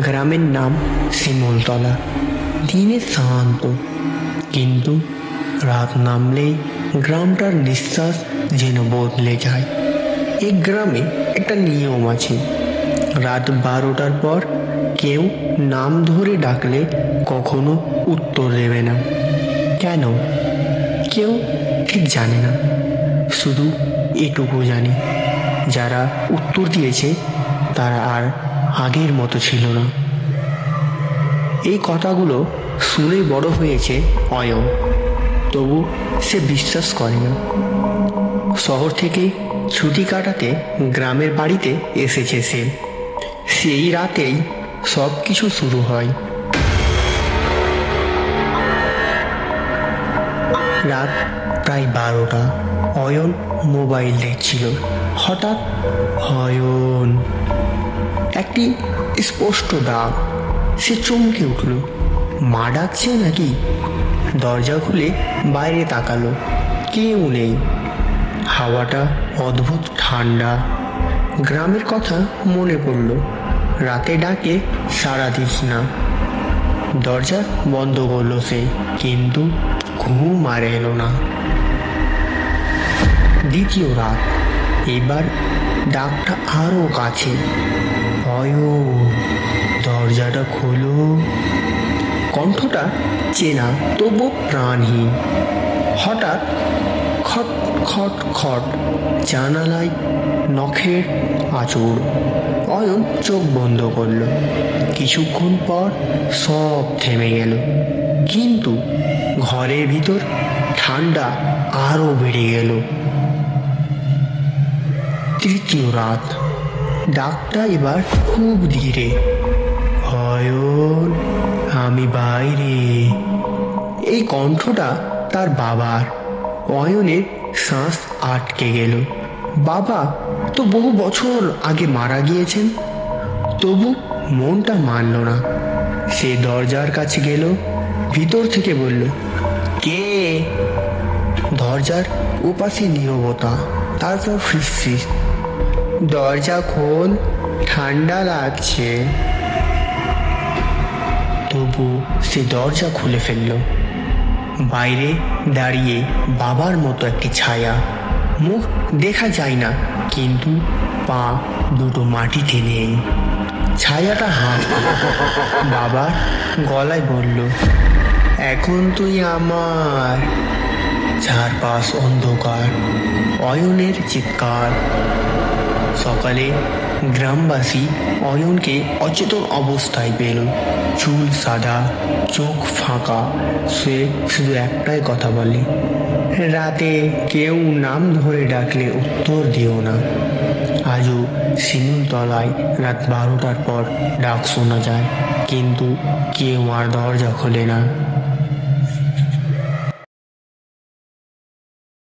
গ্রামের নাম শিমুলতলা। দিনে শান্ত, কিন্তু রাত নামলেই গ্রামটার নিঃশ্বাস যেন বদলে যায়। এই গ্রামে একটা নিয়ম আছে, রাত 12টার পর কেউ নাম ধরে ডাকলে কখনো উত্তর দেবে না। কেন কেউ ঠিক জানে না, শুধু এটুকু জানি, যারা উত্তর দিয়েছে তারা আর আগের মতো ছিল না। এই কথাগুলো শুনে বড় হয়েছে অয়ন, তবু সে বিশ্বাস করে না। শহর থেকে ছুটি কাটাতে গ্রামের বাড়িতে এসেছে সে। সেই রাতেই সব কিছু শুরু হয়। রাত প্রায় 12টা। অয়ন মোবাইল দেখছিল। হঠাৎ অয়ন, একটি স্পষ্ট ডাক। সে চমকে উঠল। মা ডাকছে নাকি? দরজা খুলে বাইরে তাকালো, কেউ নেই। হাওয়াটা অদ্ভুত ঠান্ডা। গ্রামের কথা মনে পড়ল। রাতে ডাকে সাড়া দিস না। দরজা বন্ধ করলো সে, কিন্তু ঘুম আর এলো না। দ্বিতীয় রাত, এবার ডাকটা আরো কাছে। অয়ন, দরজাটা খোলো। কণ্ঠটা চেনা, তবু প্রাণহীন। হঠাৎ খট খট খট, জানালায় নখের আঁচড়। অয়ন চোখ বন্ধ করল। কিছুক্ষণ পর সব থেমে গেল, কিন্তু ঘরের ভিতর ঠান্ডা আরো বেড়ে গেল। তৃতীয় রাত, ডাকটা এবার খুব ধীরে। অয়ন, আমি বাইরে। এই কণ্ঠটা তার বাবার। অয়নের শ্বাস আটকে গেল। বাবা তো বহু বছর আগে মারা গিয়েছেন, তবু মনটা মানল না। সে দরজার কাছে গেল, ভিতর থেকে বলল, কে? দরজার ওপাশে নীরবতা, তারপর ফিসফিস, দরজা খোল, ঠান্ডা লাগছে। তবু সে দরজা খুলে ফেলল। বাইরে দাঁড়িয়ে বাবার মতো একটি ছায়া। মুখ দেখা যায় না, কিন্তু পা দুটো মাটিতে নেই। ছায়াটা হাসল। বাবার গলায় বলল, এখন তুই আমার। চারপাশ অন্ধকার। অয়নের চিৎকার। সকালে গ্রামবাসী অয়নকে অচেতন অবস্থায় পেল। চুল সাদা, চোখ ফাঁকা। সে শুধু একটাই কথা বলে, রাতে কেউ নাম ধরে ডাকলে উত্তর দিও না। আজও শিমুলতলায় রাত 12টার পর ডাক শোনা যায়, কিন্তু কেউ আর দরজা খোলে না।